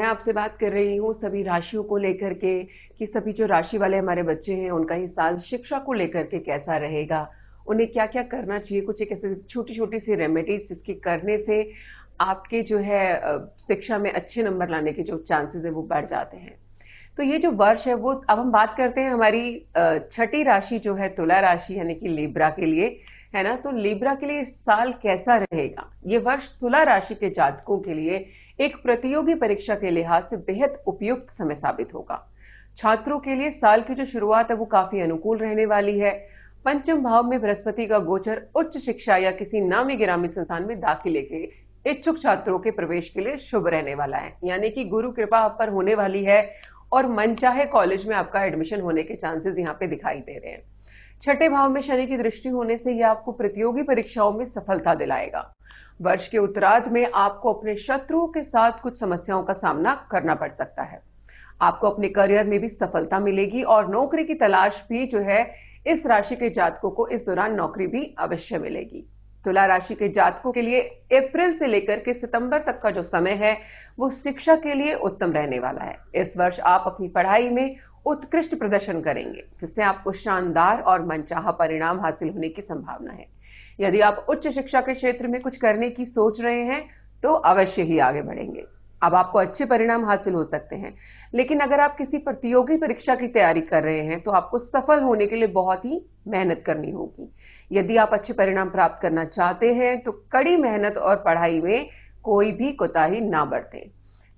आपसे बात कर रही हूँ सभी राशियों को लेकर के कि सभी जो राशि वाले हमारे बच्चे हैं उनका ये साल शिक्षा को लेकर के कैसा रहेगा, उन्हें क्या क्या करना चाहिए। कुछ एक ऐसे छोटी छोटी सी रेमेडीज जिसके करने से आपके जो है शिक्षा में अच्छे नंबर लाने के जो चांसेस है वो बढ़ जाते हैं। तो ये जो वर्ष है वो अब हम बात करते हैं हमारी छठी राशि जो है तुला राशि यानी कि लिब्रा के लिए, है ना। तो लिब्रा के लिए इस साल कैसा रहेगा। ये वर्ष तुला राशि के जातकों के लिए एक प्रतियोगी परीक्षा के लिहाज से बेहद उपयुक्त समय साबित होगा। छात्रों के लिए साल की जो शुरुआत है वो काफी अनुकूल रहने वाली है। पंचम भाव में बृहस्पति का गोचर उच्च शिक्षा या किसी नामी गिरामी संस्थान में दाखिले के इच्छुक छात्रों के प्रवेश के लिए शुभ रहने वाला है, यानी कि गुरु कृपा आप पर होने वाली है और मनचाहे कॉलेज में आपका एडमिशन होने के चांसेस यहां पे दिखाई दे रहे हैं। छठे भाव में शनि की दृष्टि होने से यह आपको प्रतियोगी परीक्षाओं में सफलता दिलाएगा। वर्ष के उत्तरार्ध में आपको अपने शत्रुओं के साथ कुछ समस्याओं का सामना करना पड़ सकता है। आपको अपने करियर में भी सफलता मिलेगी और नौकरी की तलाश भी जो है इस राशि के जातकों को इस दौरान नौकरी भी अवश्य मिलेगी। तुला राशि के जातकों के लिए अप्रैल से लेकर के सितंबर तक का जो समय है वो शिक्षा के लिए उत्तम रहने वाला है। इस वर्ष आप अपनी पढ़ाई में उत्कृष्ट प्रदर्शन करेंगे जिससे आपको शानदार और मनचाहा परिणाम हासिल होने की संभावना है। यदि आप उच्च शिक्षा के क्षेत्र में कुछ करने की सोच रहे हैं तो अवश्य ही आगे बढ़ेंगे। अब आपको अच्छे परिणाम हासिल हो सकते हैं, लेकिन अगर आप किसी प्रतियोगी परीक्षा की तैयारी कर रहे हैं तो आपको सफल होने के लिए बहुत ही मेहनत करनी होगी। यदि आप अच्छे परिणाम प्राप्त करना चाहते हैं तो कड़ी मेहनत और पढ़ाई में कोई भी कोताही ना बरतें।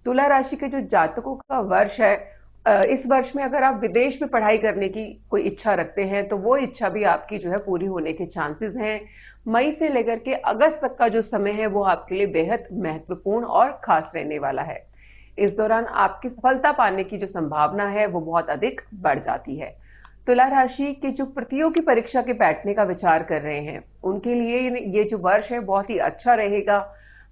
तुला राशि के जो जातकों का वर्ष है, इस वर्ष में अगर आप विदेश में पढ़ाई करने की कोई इच्छा रखते हैं तो वो इच्छा भी आपकी जो है पूरी होने के चांसेस हैं। मई से लेकर के अगस्त तक का जो समय है वो आपके लिए बेहद महत्वपूर्ण और खास रहने वाला है। इस दौरान आपकी सफलता पाने की जो संभावना है वो बहुत अधिक बढ़ जाती है। तुला राशि के जो प्रतियोगी परीक्षा के बैठने का विचार कर रहे हैं उनके लिए ये जो वर्ष है बहुत ही अच्छा रहेगा।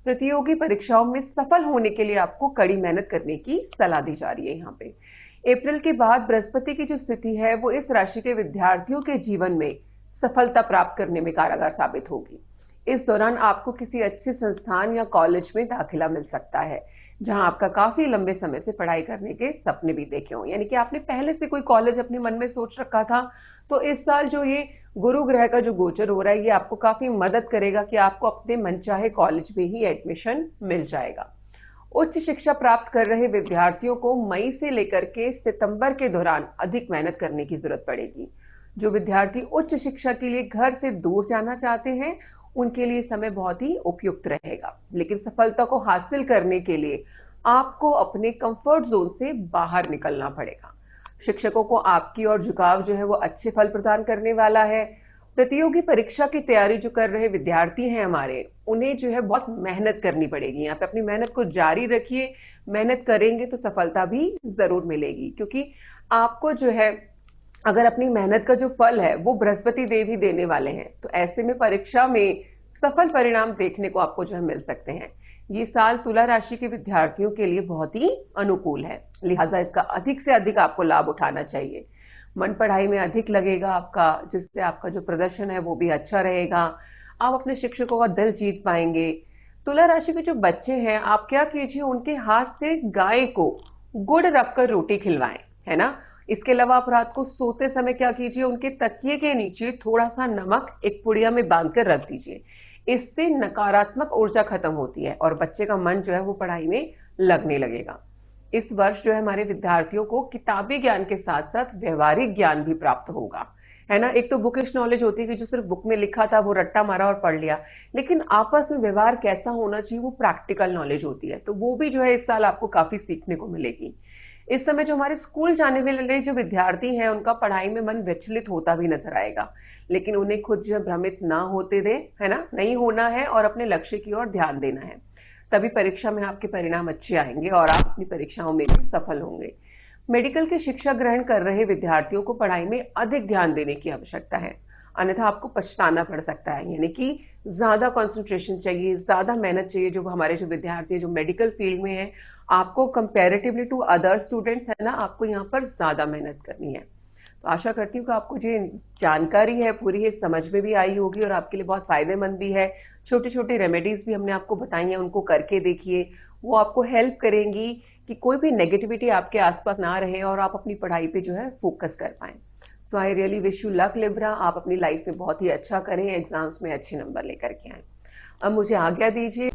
प्रतियोगी परीक्षाओं में सफल होने के लिए आपको कड़ी मेहनत करने की सलाह दी जा रही है। यहाँ पे अप्रैल के बाद बृहस्पति की जो स्थिति है वो इस राशि के विद्यार्थियों के जीवन में सफलता प्राप्त करने में कारगर साबित होगी। इस दौरान आपको किसी अच्छे संस्थान या कॉलेज में दाखिला मिल सकता है जहां आपका काफी लंबे समय से पढ़ाई करने के सपने भी देखे हों, यानी कि आपने पहले से कोई कॉलेज अपने मन में सोच रखा था। तो इस साल जो ये गुरु ग्रह का जो गोचर हो रहा है ये आपको काफी मदद करेगा कि आपको अपने मनचाहे कॉलेज में ही एडमिशन मिल जाएगा। उच्च शिक्षा प्राप्त कर रहे विद्यार्थियों को मई से लेकर के सितंबर के दौरान अधिक मेहनत करने की जरूरत पड़ेगी। जो विद्यार्थी उच्च शिक्षा के लिए घर से दूर जाना चाहते हैं उनके लिए समय बहुत ही उपयुक्त रहेगा, लेकिन सफलता को हासिल करने के लिए आपको अपने कंफर्ट जोन से बाहर निकलना पड़ेगा। शिक्षकों को आपकी ओर झुकाव जो है वो अच्छे फल प्रदान करने वाला है। प्रतियोगी परीक्षा की तैयारी जो कर रहे विद्यार्थी हैं हमारे, उन्हें जो है बहुत मेहनत करनी पड़ेगी। यहाँ पे अपनी मेहनत को जारी रखिए। मेहनत करेंगे तो सफलता भी जरूर मिलेगी, क्योंकि आपको जो है अगर अपनी मेहनत का जो फल है वो बृहस्पति देव ही देने वाले हैं, तो ऐसे में परीक्षा में सफल परिणाम देखने को आपको जो है मिल सकते हैं। ये साल तुला राशि के विद्यार्थियों के लिए बहुत ही अनुकूल है, लिहाजा इसका अधिक से अधिक आपको लाभ उठाना चाहिए। मन पढ़ाई में अधिक लगेगा आपका, जिससे आपका जो प्रदर्शन है वो भी अच्छा रहेगा। आप अपने शिक्षकों का दिल जीत पाएंगे। तुला राशि के जो बच्चे हैं, आप क्या कीजिए, उनके हाथ से गाय को गुड़ रखकर रोटी खिलवाएं, है ना। इसके अलावा आप रात को सोते समय क्या कीजिए, उनके तकिए के नीचे थोड़ा सा नमक एक पुड़िया में बांधकर रख दीजिए। इससे नकारात्मक ऊर्जा खत्म होती है और बच्चे का मन जो है वो पढ़ाई में लगने लगेगा। इस वर्ष जो है हमारे विद्यार्थियों को किताबी ज्ञान के साथ साथ व्यवहारिक ज्ञान भी प्राप्त होगा, है ना। एक तो बुकिश नॉलेज होती है कि जो सिर्फ बुक में लिखा था वो रट्टा मारा और पढ़ लिया, लेकिन आपस में व्यवहार कैसा होना चाहिए वो प्रैक्टिकल नॉलेज होती है, तो वो भी जो है इस साल आपको काफी सीखने को मिलेगी। इस समय जो हमारे स्कूल जाने वाले जो विद्यार्थी हैं उनका पढ़ाई में मन विचलित होता भी नजर आएगा, लेकिन उन्हें खुद जो भ्रमित ना होते दे, है ना, नहीं होना है और अपने लक्ष्य की ओर ध्यान देना है। तभी परीक्षा में आपके परिणाम अच्छे आएंगे और आप अपनी परीक्षाओं में भी सफल होंगे। मेडिकल की शिक्षा ग्रहण कर रहे विद्यार्थियों को पढ़ाई में अधिक ध्यान देने की आवश्यकता है, अन्यथा आपको पछताना पड़ सकता है। यानी कि ज्यादा कंसंट्रेशन चाहिए, ज्यादा मेहनत चाहिए। जो हमारे जो विद्यार्थी जो मेडिकल फील्ड में है, आपको कंपैरेटिवली टू अदर स्टूडेंट्स, है ना, आपको यहाँ पर ज्यादा मेहनत करनी है। तो आशा करती हूँ कि आपको जो जानकारी है पूरी है समझ में भी आई होगी और आपके लिए बहुत फायदेमंद भी है। छोटी छोटी रेमेडीज भी हमने आपको बताई हैं, उनको करके देखिए, वो आपको हेल्प करेंगी कि कोई भी नेगेटिविटी आपके आसपास ना रहे और आप अपनी पढ़ाई पे जो है फोकस कर पाएं। So I really wish you luck Libra, आप अपनी लाइफ में बहुत ही अच्छा करें, एग्जाम्स में अच्छे नंबर लेकर के आए। अब मुझे आज्ञा दीजिए।